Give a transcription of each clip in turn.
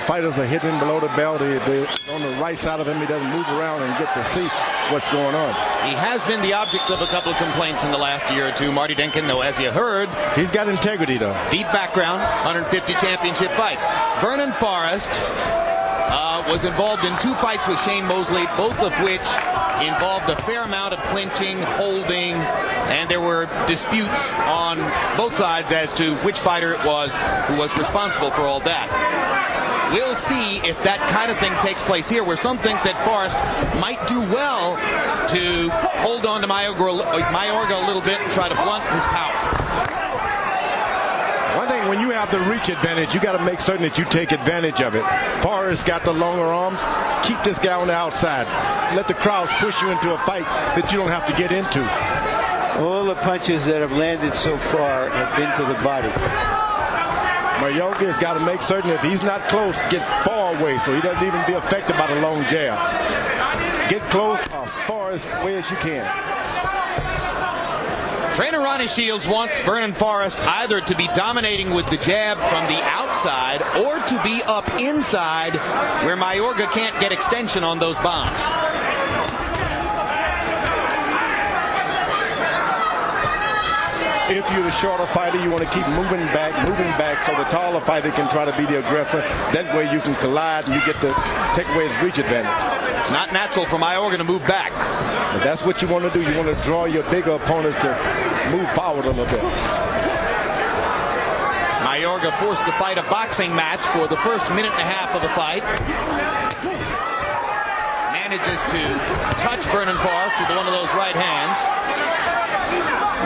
fighters are hitting below the belt. They're on the right side of him. He doesn't move around and get to see what's going on. He has been the object of a couple of complaints in the last year or two. Marty Denkin, though, as you heard, he's got integrity, though. Deep background, 150 championship fights. Vernon Forrest was involved in 2 fights with Shane Mosley, both of which involved a fair amount of clinching, holding, and there were disputes on both sides as to which fighter it was who was responsible for all that. We'll see if that kind of thing takes place here, where some think that Forrest might do well to hold on to Mayorga a little bit and try to blunt his power. One thing, when you have the reach advantage, you got to make certain that you take advantage of it. Forrest got the longer arms. Keep this guy on the outside. Let the crowds push you into a fight that you don't have to get into. All the punches that have landed so far have been to the body. Mayorga has got to make certain if he's not close, get far away so he doesn't even be affected by the long jabs. Get close as far away as you can. Trainer Ronnie Shields wants Vernon Forrest either to be dominating with the jab from the outside or to be up inside where Mayorga can't get extension on those bombs. If you're the shorter fighter, you want to keep moving back so the taller fighter can try to be the aggressor. That way you can collide and you get to take away his reach advantage. It's not natural for Mayorga to move back. But that's what you want to do. You want to draw your bigger opponents to move forward a little bit. Mayorga forced to fight a boxing match for the first minute and a half of the fight. Manages to touch Vernon Forrest with one of those right hands.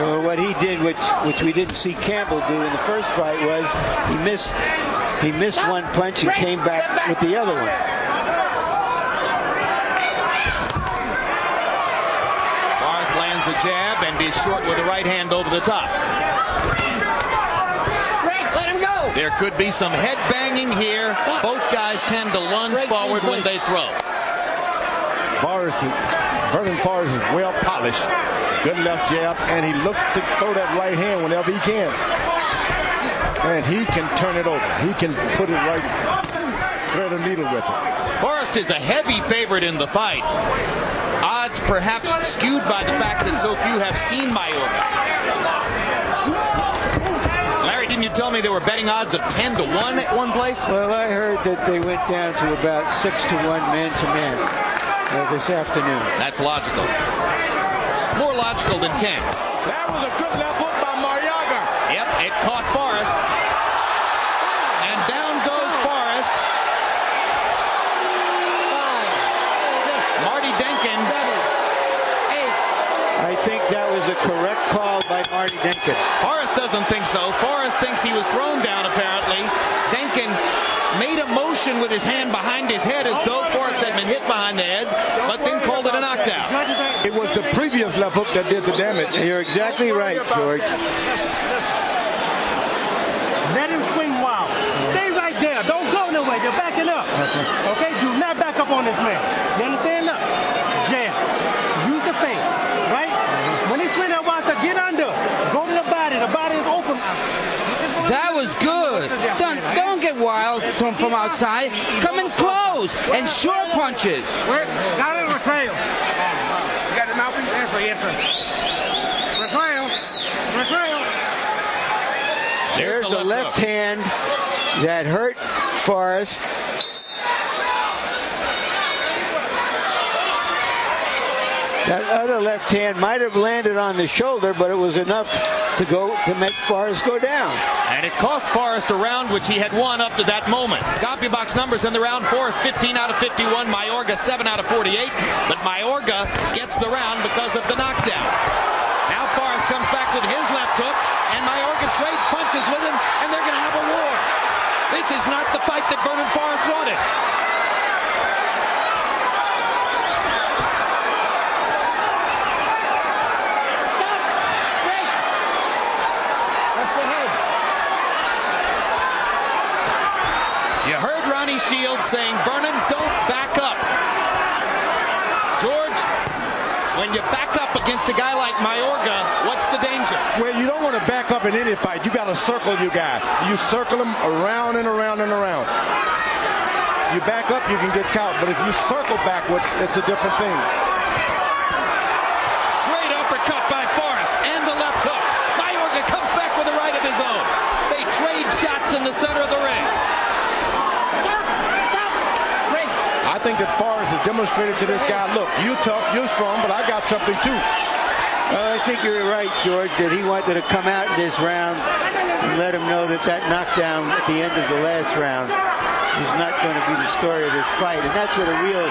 Well, what he did, which we didn't see Campbell do in the first fight, was he missed one punch and came back with the other one. Forrest lands a jab and is short with the right hand over the top. Let him go. There could be some head banging here. Both guys tend to lunge forward when they throw. Vernon Forrest is well polished. Good left jab, and he looks to throw that right hand whenever he can. And he can turn it over. He can put it right, thread a needle with it. Forrest is a heavy favorite in the fight. Odds perhaps skewed by the fact that so few have seen Mayorga. Larry, didn't you tell me there were betting odds of 10 to 1 at one place? Well, I heard that they went down to about 6 to 1 man to man this afternoon. That's logical. More logical than 10. That was a good left hook by Mayorga. Yep, it caught Forrest. And down goes Forrest. Marty Denkin. I think that was a correct call by Marty Denkin. Forrest doesn't think so. Forrest thinks he was thrown down, apparently. Denkin made a motion with his hand behind his head as though Forrest had been hit behind the head, but then called it a knockdown. It was the previous left hook that did the damage. You're exactly right, George. Let him swing wild. Stay right there. Don't go nowhere. You're backing up. Okay? Do not back up on this man. You understand that? Jab. Use the face. Right? When he swing that wild, get under. Go to the body. The body is open. That was good. Don't get wild from outside. Come in close and short punches. Got it, Rafael. You got the mouthpiece? Yes, sir. Rafael. There's the left hand that hurt Forrest. That other left hand might have landed on the shoulder, but it was enough to make Forrest go down. And it cost Forrest a round which he had won up to that moment. CompuBox numbers in the round: Forrest 15 out of 51, Mayorga 7 out of 48. But Mayorga gets the round because of the knockdown. Now Forrest comes back with his left hook, and Mayorga trades punches with him, and they're going to have a war. This is not the fight that Vernon Forrest wanted. You heard Ronnie Shields saying, Vernon, don't back up. George, when you back up against a guy like Mayorga, what's the danger? Well, you don't want to back up in any fight. You got to circle your guy. You circle him around and around and around. You back up, you can get caught. But if you circle backwards, it's a different thing. Great uppercut by Forrest and the left hook. Mayorga comes back with a right of his own. They trade shots in the center of the ring. I think that Forrest has demonstrated to this guy, look, you tough, you're strong, but I got something too. I think you're right, George, that he wanted to come out in this round and let him know that that knockdown at the end of the last round is not going to be the story of this fight. And that's what a real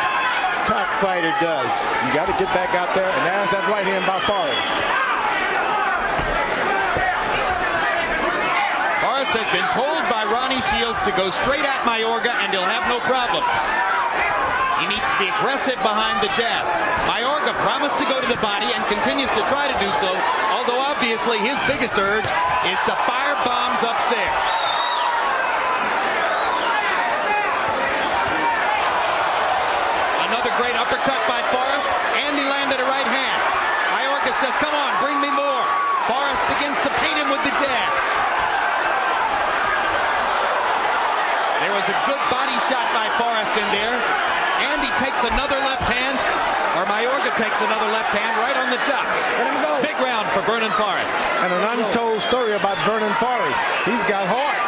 top fighter does. You got to get back out there, and there's that right hand by Forrest. Forrest has been told by Ronnie Shields to go straight at Mayorga and he'll have no problems. He needs to be aggressive behind the jab. Mayorga promised to go to the body and continues to try to do so, although obviously his biggest urge is to fire bombs upstairs. Another great uppercut by Forrest, and he landed a right hand. Mayorga says, come on, bring me more. Forrest begins to paint him with the jab. There was a good body shot by Forrest in there. And he takes another left hand, or Mayorga takes another left hand right on the chops. Big round for Vernon Forrest. And an untold story about Vernon Forrest. He's got heart.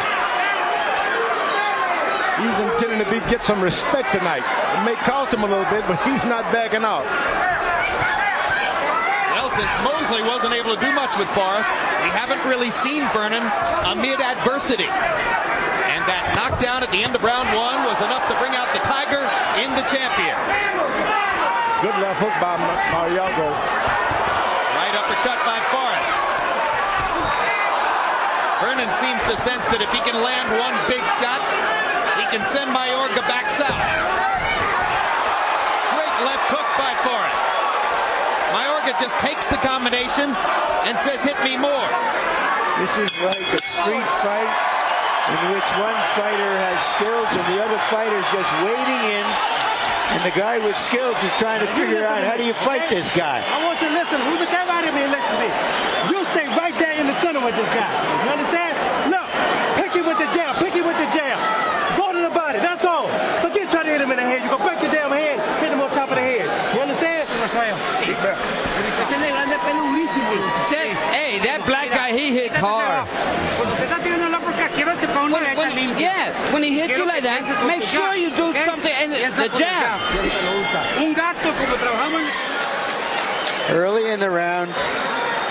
He's intending to get some respect tonight. It may cost him a little bit, but he's not backing out. Well, since Mosley wasn't able to do much with Forrest, we haven't really seen Vernon amid adversity. And that knockdown at the end of round one was enough to bring out the Tiger in the champion. Good left hook by Mayorga. Right uppercut by Forrest. Vernon seems to sense that if he can land one big shot, he can send Mayorga back south. Great left hook by Forrest. Mayorga just takes the combination and says, hit me more. This is like a street fight in which one fighter has skills and the other fighter's just wading in, and the guy with skills is trying to figure out how do you fight this guy. I want you to listen. Who's the guy out of me and listen to me? You stay right there in the center with this guy. You understand? Look, pick him with the jab. Pick him with the jab. Go to the body. That's all. Forget trying to hit him in the head. You're going to break your damn head. Hit him on top of the head. You understand? Hey, that black guy, he hits hard. When he hits you like that, make sure you do something. And the jab. Early in the round,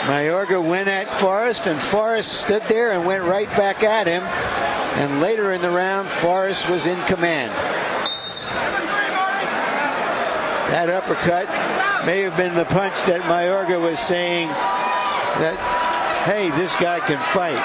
Mayorga went at Forrest, and Forrest stood there and went right back at him. And later in the round, Forrest was in command. That uppercut may have been the punch that Mayorga was saying that, hey, this guy can fight.